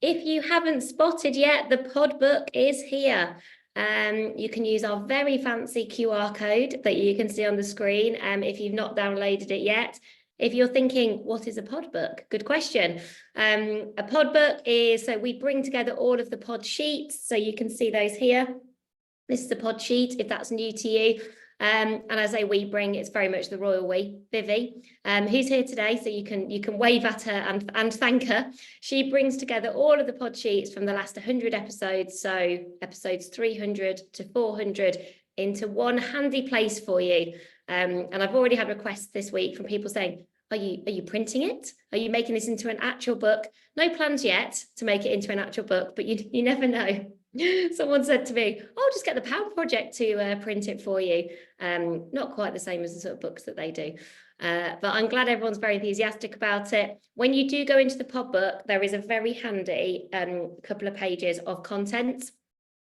If you haven't spotted yet, the pod book is here. You can use our very fancy QR code that you can see on the screen if you've not downloaded it yet. If you're thinking, what is a pod book? Good question. A pod book is, so we bring together all of the pod sheets. So you can see those here. This is a pod sheet, if that's new to you. And as I we bring, it's very much the royal we, Vivi, who's here today, so you can wave at her and thank her. She brings together all of the pod sheets from the last 100 episodes, so episodes 300 to 400, into one handy place for you. And I've already had requests this week from people saying, are you printing it? Are you making this into an actual book? No plans yet to make it into an actual book, but you never know. Someone said to me, I'll just get the Power Project to print it for you. Not quite the same as the sort of books that they do. But I'm glad everyone's very enthusiastic about it. When you do go into the pod book, there is a very handy couple of pages of content.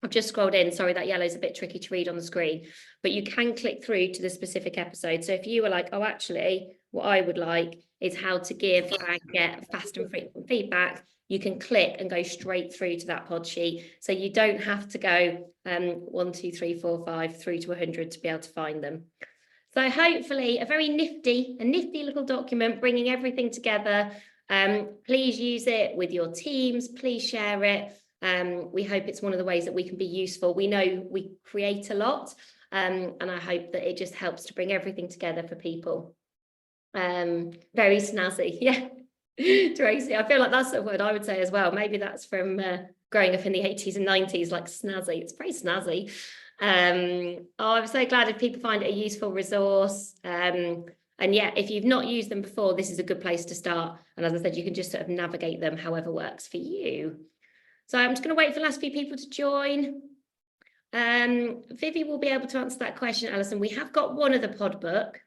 I've just scrolled in. Sorry, that yellow is a bit tricky to read on the screen, but you can click through to the specific episode. So if you were like, oh, actually, what I would like is how to give and get fast and frequent feedback, you can click and go straight through to that pod sheet. So you don't have to go 1, 2, 3, 4, 5 through to 100 to be able to find them. So hopefully a very nifty little document bringing everything together. Please use it with your teams. Please share it. We hope it's one of the ways that we can be useful. We know we create a lot, and I hope that it just helps to bring everything together for people. Very snazzy, yeah. Tracy, I feel like that's a word I would say as well. Maybe that's from growing up in the 80s and 90s, like snazzy. It's very snazzy. I'm so glad if people find it a useful resource. And yeah, if you've not used them before, this is a good place to start. And as I said, you can just sort of navigate them however works for you. So I'm just going to wait for the last few people to join. Vivi will be able to answer that question, Alison. We have got one of the pod book,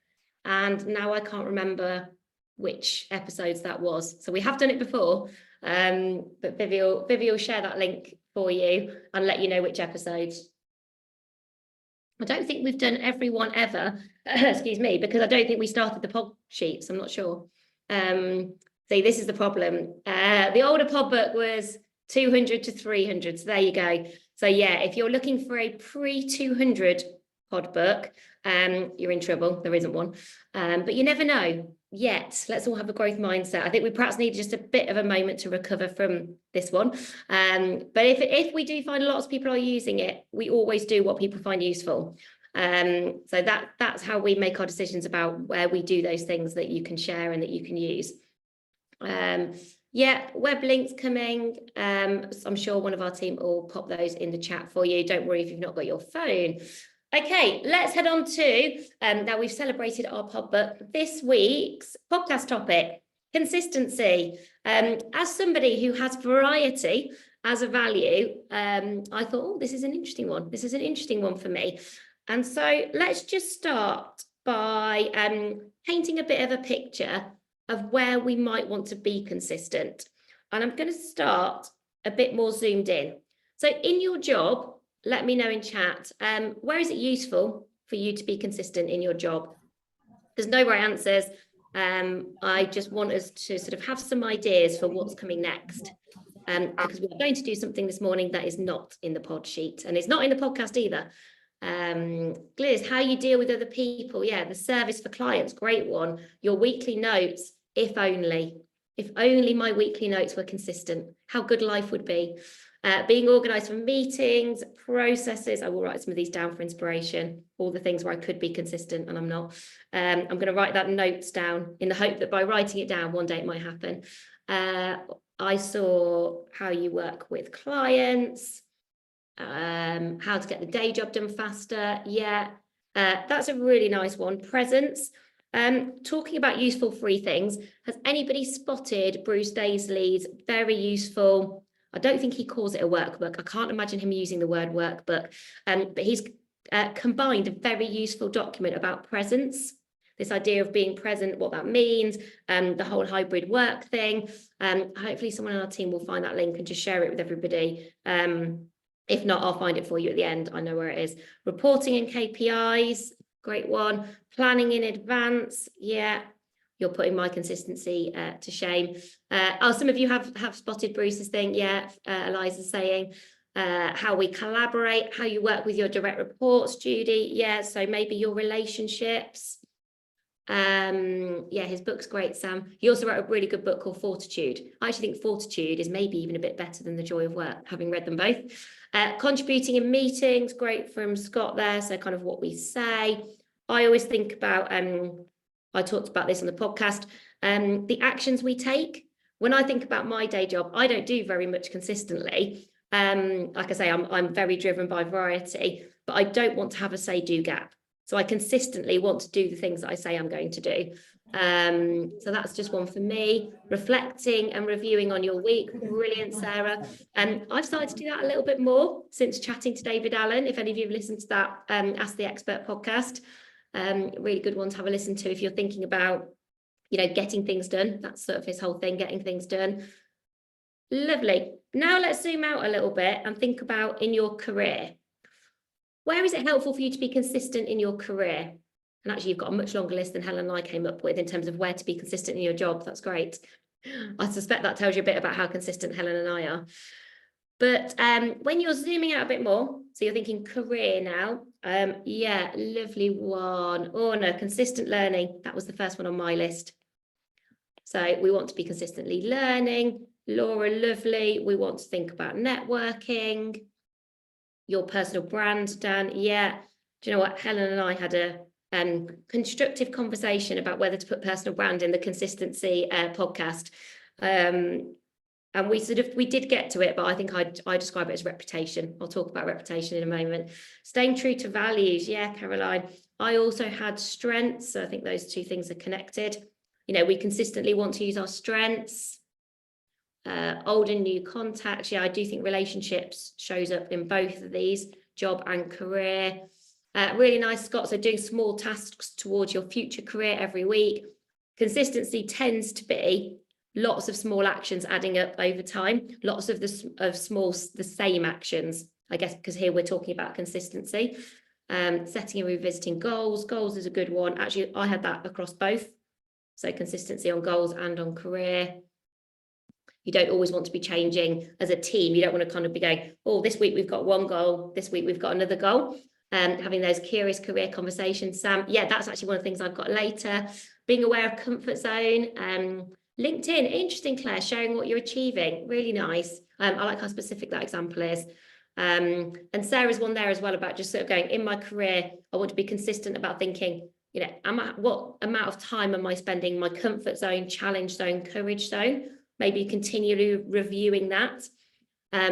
and now I can't remember which episodes that was. So we have done it before, but Vivi will share that link for you and let you know which episodes. I don't think we've done every one ever, excuse me, because I don't think we started the pod sheets. I'm not sure. See, this is the problem. The older pod book was 200 to 300. So there you go. So yeah, if you're looking for a pre-200 pod book, you're in trouble. There isn't one. But you never know yet. Let's all have a growth mindset. I think we perhaps need just a bit of a moment to recover from this one. But if we do find lots of people are using it, we always do what people find useful. So that's how we make our decisions about where we do those things that you can share and that you can use. Yeah, web links coming. I'm sure one of our team will pop those in the chat for you. Don't worry if you've not got your phone. Okay, let's head on to, now we've celebrated our pod book. This week's podcast topic, consistency. As somebody who has variety as a value, I thought, oh, this is an interesting one. This is an interesting one for me. And so let's just start by painting a bit of a picture of where we might want to be consistent. And I'm going to start a bit more zoomed in. So in your job, let me know in chat, where is it useful for you to be consistent in your job? There's no right answers. I just want us to sort of have some ideas for what's coming next. Because we're going to do something this morning that is not in the pod sheet, and it's not in the podcast either. Gliz, how you deal with other people. Yeah, the service for clients, great one. Your weekly notes, if only my weekly notes were consistent, how good life would be. Being organised for meetings, processes. I will write some of these down for inspiration, all the things where I could be consistent and I'm not. I'm going to write that notes down in the hope that by writing it down, one day it might happen. I saw how you work with clients, how to get the day job done faster. Yeah, that's a really nice one. Presence. Talking about useful free things, has anybody spotted Bruce Daisley's very useful, I don't think he calls it a workbook. I can't imagine him using the word workbook, but he's combined a very useful document about presence, this idea of being present, what that means, the whole hybrid work thing. Hopefully someone on our team will find that link and just share it with everybody. If not, I'll find it for you at the end. I know where it is. Reporting and KPIs, great one. Planning in advance, yeah. you're putting my consistency to shame. Some of you have spotted Bruce's thing. Yeah, Eliza's saying how we collaborate, how you work with your direct reports, Judy. Yeah, so maybe your relationships. Yeah, his book's great, Sam. He also wrote a really good book called Fortitude. I actually think Fortitude is maybe even a bit better than The Joy of Work, having read them both. Contributing in meetings, great from Scott there. So kind of what we say. I always think about, I talked about this on the podcast, the actions we take. When I think about my day job, I don't do very much consistently. Like I say, I'm very driven by variety, but I don't want to have a say-do gap. So I consistently want to do the things that I say I'm going to do. So that's just one for me. Reflecting and reviewing on your week. Brilliant, Sarah. I've started to do that a little bit more since chatting to David Allen. If any of you have listened to that Ask the Expert podcast, really good one to have a listen to if you're thinking about, getting things done. That's sort of his whole thing, getting things done. Lovely. Now let's zoom out a little bit and think about in your career. Where is it helpful for you to be consistent in your career? And actually, you've got a much longer list than Helen and I came up with in terms of where to be consistent in your job. That's great. I suspect that tells you a bit about how consistent Helen and I are. But when you're zooming out a bit more, so you're thinking career now, yeah, lovely one. Oh no, consistent learning. That was the first one on my list. So we want to be consistently learning. Laura, lovely. We want to think about networking. Your personal brand, Dan. Yeah. Do you know what? Helen and I had a constructive conversation about whether to put personal brand in the consistency podcast. And we did get to it, but I think I describe it as reputation. I'll talk about reputation in a moment. Staying true to values. Yeah, Caroline. I also had strengths. So I think those two things are connected. We consistently want to use our strengths. Old and new contacts. Yeah, I do think relationships shows up in both of these, job and career. Really nice, Scott. So doing small tasks towards your future career every week. Consistency tends to be lots of small actions adding up over time. Lots of the same actions, I guess, because here we're talking about consistency. Setting and revisiting goals. Goals is a good one. Actually, I had that across both. So consistency on goals and on career. You don't always want to be changing as a team. You don't want to kind of be going, oh, this week we've got one goal, this week we've got another goal. Having those curious career conversations. Sam, yeah, that's actually one of the things I've got later. Being aware of comfort zone. LinkedIn, interesting, Claire, sharing what you're achieving. Really nice. I like how specific that example is. And Sarah's one there as well about just sort of going, in my career, I want to be consistent about thinking, what amount of time am I spending my comfort zone, challenge zone, courage zone? Maybe continually reviewing that.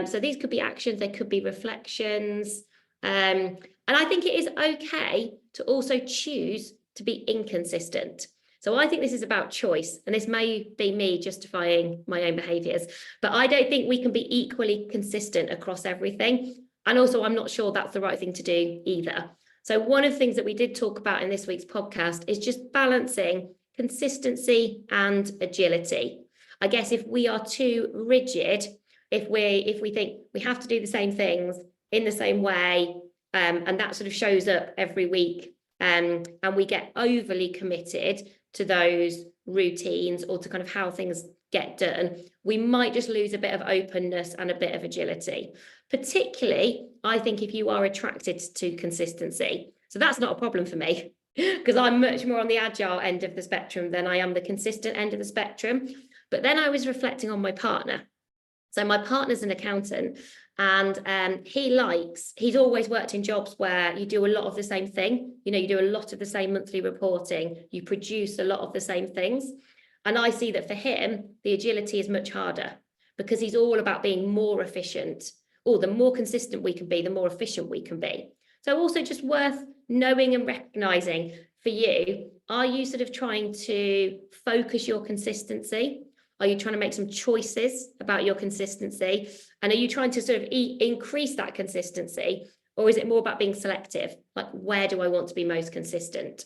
So these could be actions, they could be reflections. And I think it is okay to also choose to be inconsistent. So I think this is about choice, and this may be me justifying my own behaviours, but I don't think we can be equally consistent across everything. And also, I'm not sure that's the right thing to do either. So one of the things that we did talk about in this week's podcast is just balancing consistency and agility. I guess if we are too rigid, if we think we have to do the same things in the same way, and that sort of shows up every week, and we get overly committed to those routines or to kind of how things get done, we might just lose a bit of openness and a bit of agility. Particularly, I think if you are attracted to consistency. So that's not a problem for me because I'm much more on the agile end of the spectrum than I am the consistent end of the spectrum. But then I was reflecting on my partner. So my partner's an accountant, and he's always worked in jobs where you do a lot of the same thing. You do a lot of the same monthly reporting, you produce a lot of the same things. And I see that for him, the agility is much harder because he's all about being more efficient. Or the more consistent we can be, the more efficient we can be. So also just worth knowing and recognizing for you, are you sort of trying to focus your consistency? Are you trying to make some choices about your consistency? And are you trying to sort of increase that consistency? Or is it more about being selective? Like, where do I want to be most consistent?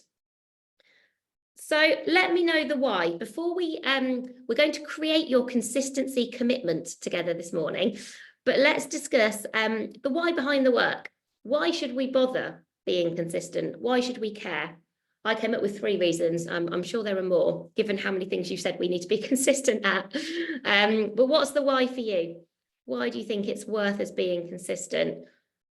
So let me know the why. Before we're going to create your consistency commitment together this morning, but let's discuss the why behind the work. Why should we bother being consistent? Why should we care? I came up with 3 reasons. I'm sure there are more, given how many things you've said we need to be consistent at. But what's the why for you? Why do you think it's worth us being consistent?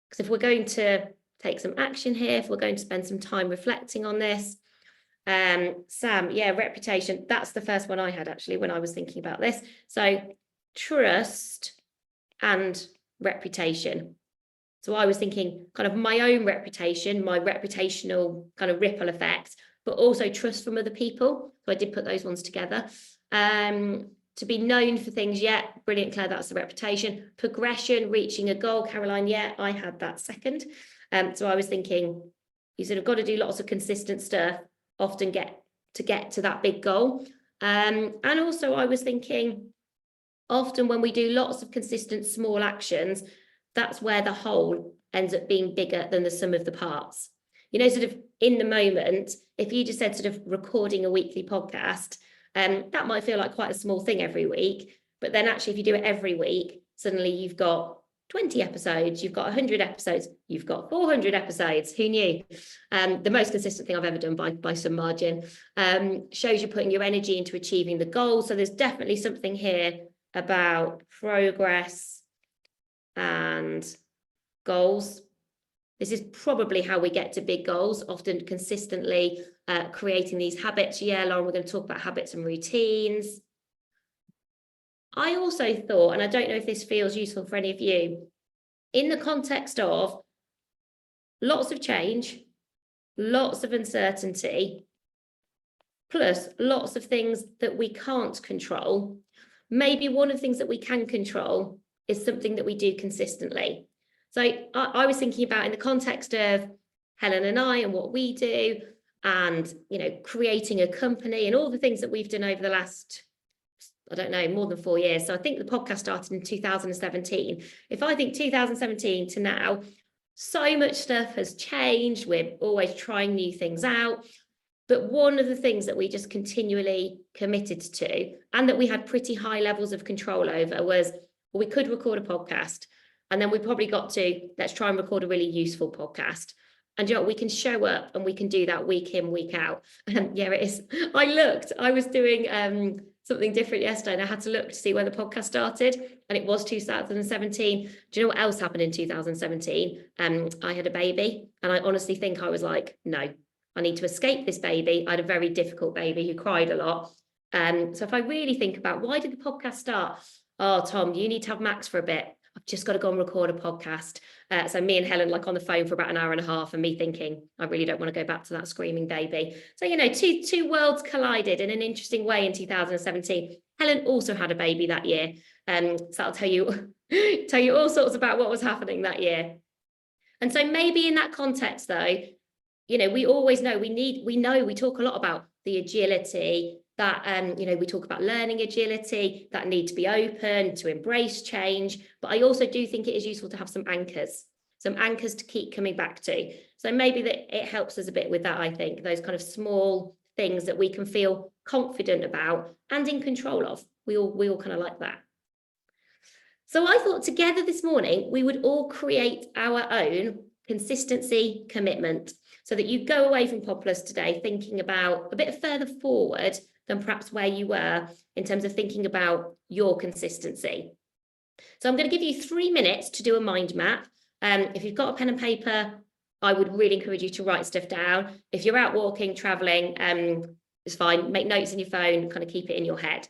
Because if we're going to take some action here, if we're going to spend some time reflecting on this, Sam, yeah, reputation. That's the first one I had actually when I was thinking about this. So trust and reputation. So I was thinking kind of my own reputation, my reputational kind of ripple effect, but also trust from other people. So I did put those ones together. To be known for things, yeah, brilliant, Claire, that's the reputation. Progression, reaching a goal, Caroline, yeah, I had that second. So I was thinking, you sort of got to do lots of consistent stuff, often get to that big goal. And also I was thinking, often when we do lots of consistent small actions, that's where the whole ends up being bigger than the sum of the parts. You know, sort of in the moment, if you just said sort of recording a weekly podcast, that might feel like quite a small thing every week. But then actually, if you do it every week, suddenly you've got 20 episodes, you've got 100 episodes, you've got 400 episodes. Who knew? The most consistent thing I've ever done by some margin. Shows you're putting your energy into achieving the goal. So there's definitely something here about progress and goals. This is probably how we get to big goals, often consistently creating these habits. Yeah, Lauren, we're going to talk about habits and routines. I also thought, and I don't know if this feels useful for any of you, in the context of lots of change, lots of uncertainty, plus lots of things that we can't control, maybe one of the things that we can control is something that we do consistently. So I was thinking about in the context of Helen and I and what we do and, you know, creating a company and all the things that we've done over the last, I don't know, more than 4 years. So I think the podcast started in 2017. If I think 2017 to now, so much stuff has changed. We're always trying new things out. But one of the things that we just continually committed to and that we had pretty high levels of control over was, well, we could record a podcast. And then we probably got to, let's try and record a really useful podcast. And you know, we can show up and we can do that week in, week out. Yeah, it is. I was doing something different yesterday and I had to look to see when the podcast started and it was 2017. Do you know what else happened in 2017? I had a baby and I honestly think I was like, no, I need to escape this baby. I had a very difficult baby who cried a lot. So if I really think about why did the podcast start? Oh, Tom, you need to have Max for a bit. I've just got to go and record a podcast. So me and Helen like on the phone for about an hour and a half and me thinking, I really don't want to go back to that screaming baby. So, you know, two worlds collided in an interesting way in 2017. Helen also had a baby that year. So that'll tell you all sorts about what was happening that year. And so maybe in that context, though, you know, we always know we talk a lot about the agility that, you know, we talk about learning agility, that need to be open, to embrace change. But I also do think it is useful to have some anchors to keep coming back to. So maybe that it helps us a bit with that, I think, those kind of small things that we can feel confident about and in control of. We all kind of like that. So I thought together this morning, we would all create our own consistency commitment so that you go away from PodPlus today thinking about a bit further forward than perhaps where you were in terms of thinking about your consistency. So I'm going to give you 3 minutes to do a mind map. If you've got a pen and paper, I would really encourage you to write stuff down. If you're out walking, traveling, it's fine. Make notes in your phone, kind of keep it in your head.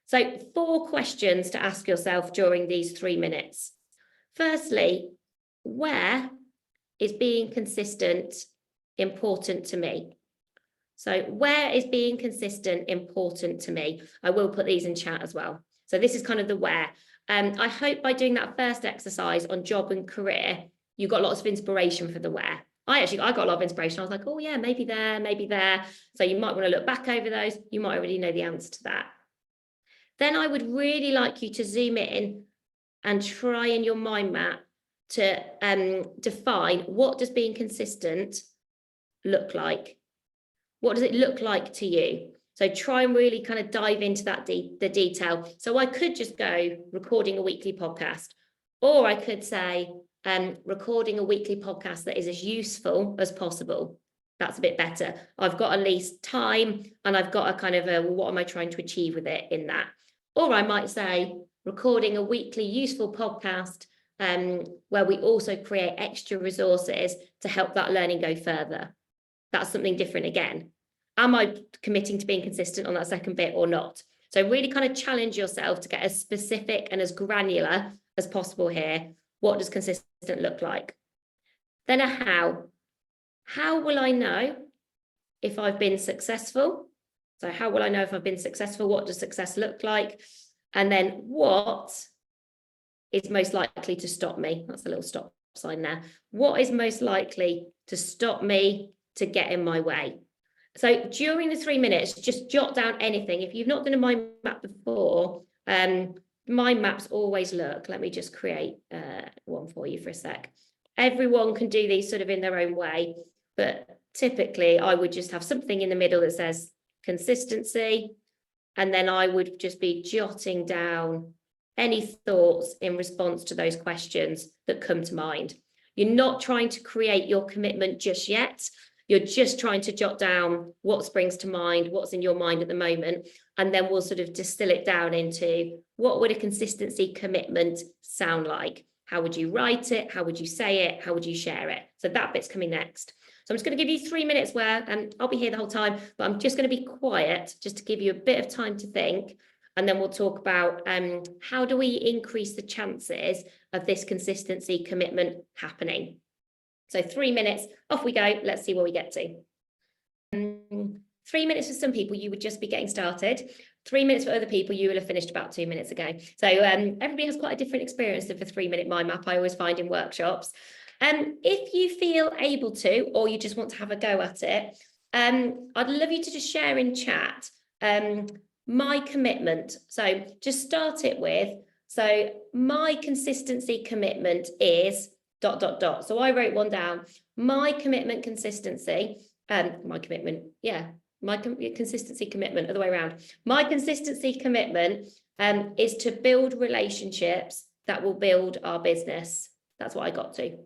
So 4 questions to ask yourself during these 3 minutes. Firstly, where is being consistent important to me? So where is being consistent important to me? I will put these in chat as well. So this is kind of the where. I hope by doing that first exercise on job and career, you got lots of inspiration for the where. I got a lot of inspiration. I was like, oh yeah, maybe there, maybe there. So you might want to look back over those. You might already know the answer to that. Then I would really like you to zoom in and try in your mind map to define what does being consistent look like? What does it look like to you? So try and really kind of dive into that the detail. So I could just go recording a weekly podcast, or I could say recording a weekly podcast that is as useful as possible. That's a bit better. I've got at least time, and I've got a kind of well, what am I trying to achieve with it in that? Or I might say recording a weekly useful podcast where we also create extra resources to help that learning go further. That's something different again. Am I committing to being consistent on that second bit or not? So really kind of challenge yourself to get as specific and as granular as possible here. What does consistent look like? Then a how. How will I know if I've been successful? So how will I know if I've been successful? What does success look like? And then what is most likely to stop me? That's a little stop sign there. What is most likely to stop me, to get in my way? So during the 3 minutes, just jot down anything. If you've not done a mind map before, mind maps always look, let me just create one for you for a sec. Everyone can do these sort of in their own way, but typically I would just have something in the middle that says consistency, and then I would just be jotting down any thoughts in response to those questions that come to mind. You're not trying to create your commitment just yet. You're just trying to jot down what springs to mind, what's in your mind at the moment, and then we'll sort of distill it down into what would a consistency commitment sound like? How would you write it? How would you say it? How would you share it? So that bit's coming next. So I'm just going to give you 3 minutes where, and I'll be here the whole time, but I'm just going to be quiet just to give you a bit of time to think. And then we'll talk about how do we increase the chances of this consistency commitment happening. So 3 minutes, off we go. Let's see where we get to. 3 minutes for some people, you would just be getting started. 3 minutes for other people, you will have finished about 2 minutes ago. So everybody has quite a different experience of a 3 minute mind map, I always find in workshops. If you feel able to, or you just want to have a go at it, I'd love you to just share in chat my commitment. So just start it with, so my consistency commitment is ... So I wrote one down. My commitment consistency, my commitment, yeah, my consistency commitment, other way around. My consistency commitment is to build relationships that will build our business. That's what I got to.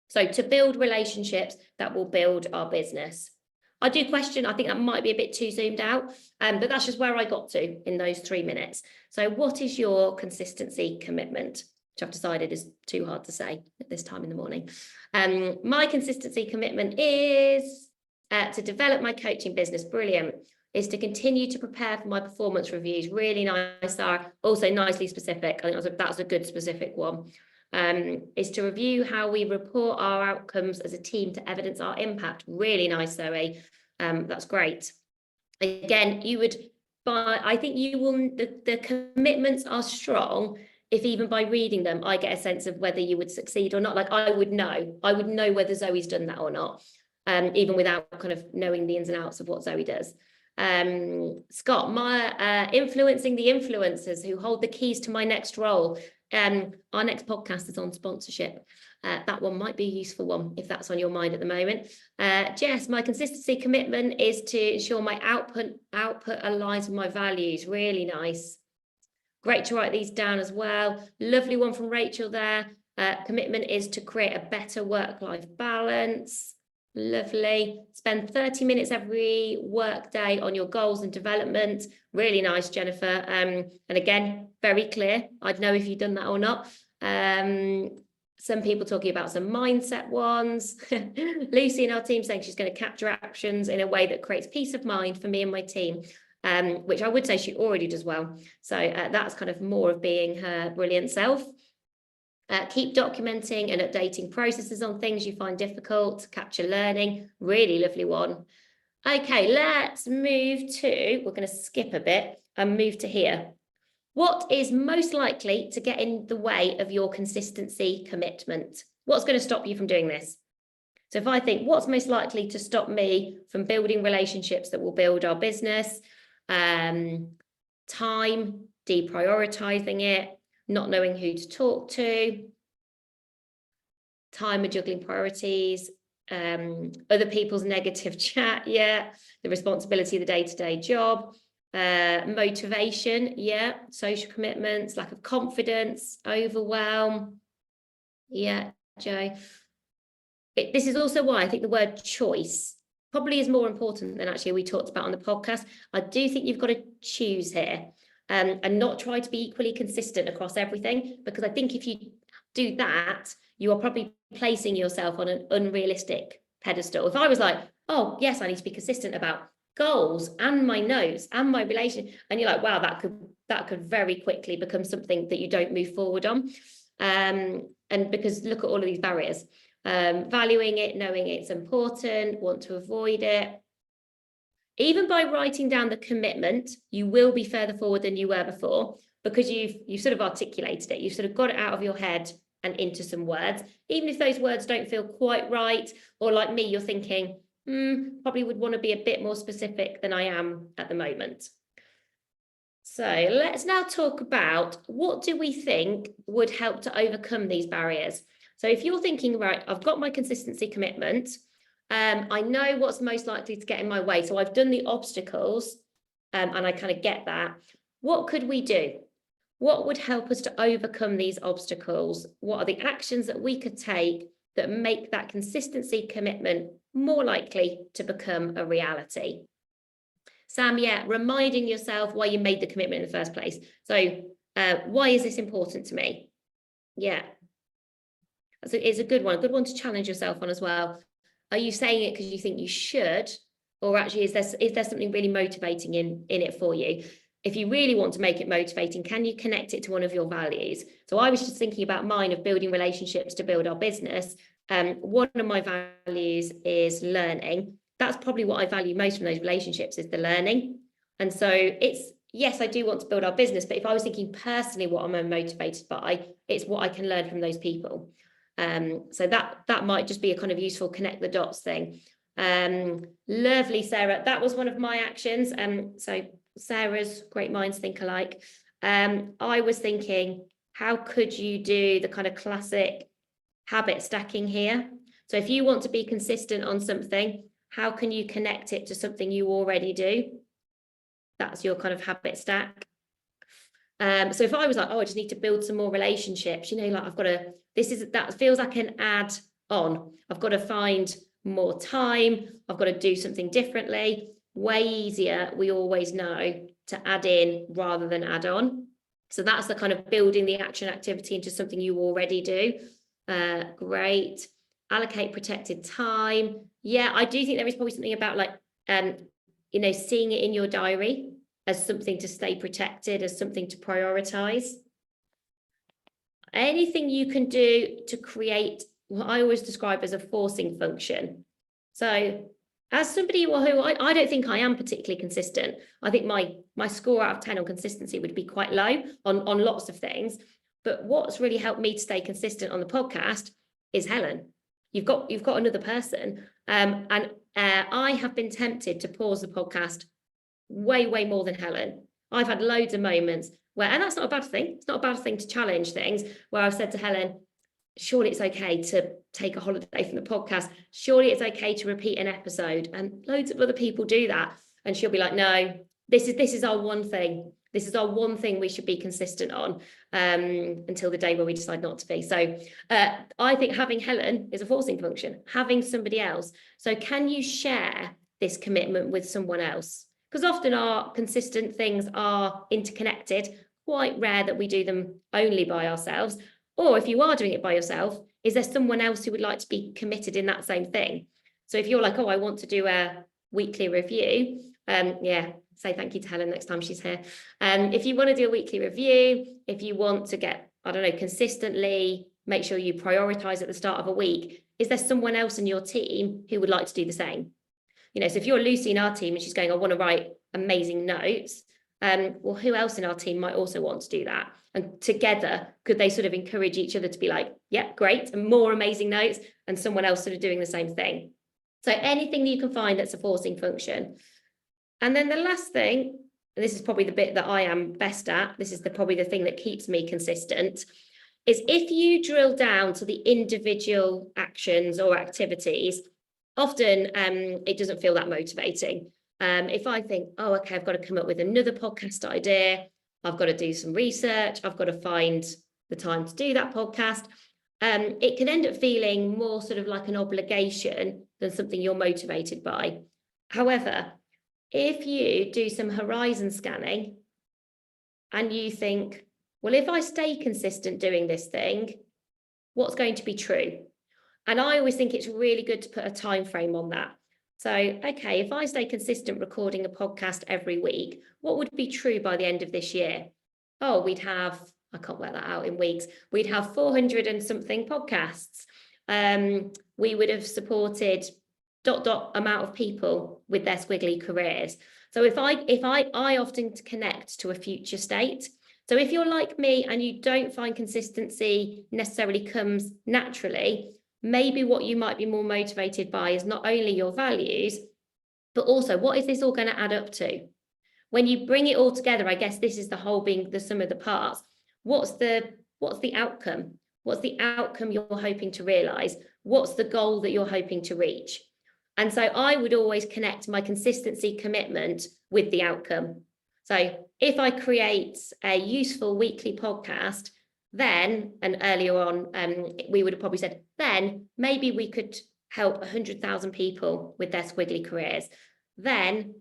So to build relationships that will build our business. I do question, I think that might be a bit too zoomed out, but that's just where I got to in those 3 minutes. So what is your consistency commitment? Which I've decided is too hard to say at this time in the morning. My consistency commitment is to develop my coaching business. Brilliant. Is to continue to prepare for my performance reviews. Really nice, Sarah. Also nicely specific. I think that's a good specific one. Is to review how we report our outcomes as a team to evidence our impact. Really nice, Zoe. That's great. Again, you would, I think you will, the commitments are strong if even by reading them, I get a sense of whether you would succeed or not. Like I would know whether Zoe's done that or not, even without kind of knowing the ins and outs of what Zoe does. Scott, my influencing the influencers who hold the keys to my next role. Our next podcast is on sponsorship. That one might be a useful one if that's on your mind at the moment. Jess, my consistency commitment is to ensure my output aligns with my values. Really nice. Great to write these down as well. Lovely one from Rachel there. Commitment is to create a better work-life balance. Lovely. Spend 30 minutes every work day on your goals and development. Really nice, Jennifer. And again, very clear. I'd know if you've done that or not. Some people talking about some mindset ones. Lucy in our team saying she's going to capture actions in a way that creates peace of mind for me and my team. Which I would say she already does well. So that's kind of more of being her brilliant self. Keep documenting and updating processes on things you find difficult, capture learning. Really lovely one. Okay, let's move to, we're going to skip a bit and move to here. What is most likely to get in the way of your consistency commitment? What's going to stop you from doing this? So if I think what's most likely to stop me from building relationships that will build our business, time, deprioritizing it, not knowing who to talk to, time and juggling priorities, other people's negative chat, yeah, the responsibility of the day-to-day job, motivation, yeah, social commitments, lack of confidence, overwhelm, yeah, Joe. This is also why I think the word choice probably is more important than actually we talked about on the podcast. I do think you've got to choose here, and not try to be equally consistent across everything, because I think if you do that, you are probably placing yourself on an unrealistic pedestal. If I was like, oh yes, I need to be consistent about goals and my notes and my relation, and you're like, wow, that could very quickly become something that you don't move forward on. And because look at all of these barriers. Valuing it, knowing it's important, want to avoid it. Even by writing down the commitment, you will be further forward than you were before, because you've sort of articulated it. You've sort of got it out of your head and into some words. Even if those words don't feel quite right, or like me, you're thinking, probably would want to be a bit more specific than I am at the moment. So let's now talk about, what do we think would help to overcome these barriers? So if you're thinking, right, I've got my consistency commitment, I know what's most likely to get in my way, so I've done the obstacles, and I kind of get that. What could we do? What would help us to overcome these obstacles? What are the actions that we could take that make that consistency commitment more likely to become a reality? Sam, yeah, reminding yourself why you made the commitment in the first place. So why is this important to me? Yeah, it's a good one to challenge yourself on as well. Are you saying it because you think you should, or actually is there something really motivating in it for you? If you really want to make it motivating, can you connect it to one of your values? So I was just thinking about mine, of building relationships to build our business. One of my values is learning. That's probably what I value most from those relationships, is the learning. And so it's, yes, I do want to build our business, but if I was thinking personally what I'm motivated by, it's what I can learn from those people. So that might just be a kind of useful connect the dots thing. Lovely, Sarah. That was one of my actions. So Sarah's great minds think alike. I was thinking, how could you do the kind of classic habit stacking here? So if you want to be consistent on something, how can you connect it to something you already do? That's your kind of habit stack. So if I was like, oh, I just need to build some more relationships, like I've got to, that feels like an add on. I've got to find more time. I've got to do something differently. Way easier, we always know, to add in rather than add on. So that's the kind of building the action activity into something you already do. Great. Allocate protected time. Yeah, I do think there is probably something about like, seeing it in your diary as something to stay protected, as something to prioritize. Anything you can do to create what I always describe as a forcing function. So as somebody who I don't think I am particularly consistent, I think my score out of 10 on consistency would be quite low on lots of things. But what's really helped me to stay consistent on the podcast is Helen. You've got another person. And I have been tempted to pause the podcast way more than Helen. I've had loads of moments where, and that's not a bad thing. It's not a bad thing to challenge things, where I've said to Helen, surely it's okay to take a holiday from the podcast. Surely it's okay to repeat an episode. And loads of other people do that. And she'll be like, no, this is our one thing. This is our one thing we should be consistent on, until the day where we decide not to be. So I think having Helen is a forcing function, having somebody else. So can you share this commitment with someone else? Because often our consistent things are interconnected, quite rare that we do them only by ourselves. Or if you are doing it by yourself, is there someone else who would like to be committed in that same thing? So if you're like, oh, I want to do a weekly review, say thank you to Helen next time she's here. If you want to do a weekly review, if you want to get, consistently make sure you prioritize at the start of a week, is there someone else in your team who would like to do the same? So if you're Lucy in our team and she's going, I want to write amazing notes, well, who else in our team might also want to do that? And together, could they sort of encourage each other to be like, yeah, great, and more amazing notes, and someone else sort of doing the same thing? So anything that you can find that's a forcing function. And then the last thing, and this is probably the bit that I am best at, this is probably the thing that keeps me consistent, is if you drill down to the individual actions or activities, often it doesn't feel that motivating. If I think, oh, okay, I've got to come up with another podcast idea, I've got to do some research, I've got to find the time to do that podcast, it can end up feeling more sort of like an obligation than something you're motivated by. However, if you do some horizon scanning and you think, well, if I stay consistent doing this thing, what's going to be true? And I always think it's really good to put a time frame on that. So, okay, if I stay consistent recording a podcast every week, what would be true by the end of this year? Oh, we'd have, I can't work that out in weeks, we'd have 400 and something podcasts. We would have supported ... amount of people with their squiggly careers. So if I often connect to a future state. So if you're like me and you don't find consistency necessarily comes naturally, maybe what you might be more motivated by is not only your values, but also what is this all going to add up to? When you bring it all together, I guess this is the whole being the sum of the parts. What's the outcome? What's the outcome you're hoping to realize? What's the goal that you're hoping to reach? And so I would always connect my consistency commitment with the outcome. So if I create a useful weekly podcast, then, and earlier on, we would have probably said, then maybe we could help 100,000 people with their squiggly careers. Then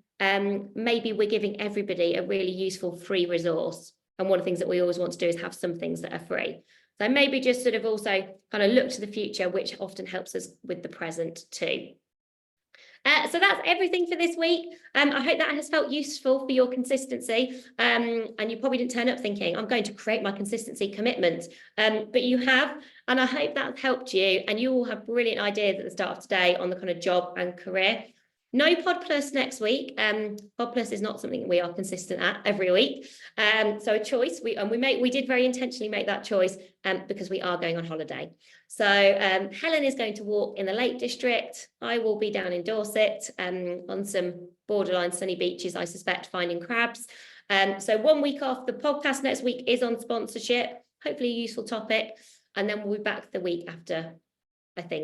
maybe we're giving everybody a really useful free resource. And one of the things that we always want to do is have some things that are free. So maybe just sort of also kind of look to the future, which often helps us with the present too. So that's everything for this week. I hope that has felt useful for your consistency. And you probably didn't turn up thinking, I'm going to create my consistency commitment. But you have, and I hope that's helped you. And you all have brilliant ideas at the start of today on the kind of job and career. No PodPlus next week. PodPlus is not something we are consistent at every week. So a choice. We did very intentionally make that choice because we are going on holiday. So Helen is going to walk in the Lake District. I will be down in Dorset on some borderline sunny beaches, I suspect, finding crabs. So 1 week off. The podcast next week is on sponsorship. Hopefully a useful topic. And then we'll be back the week after, I think.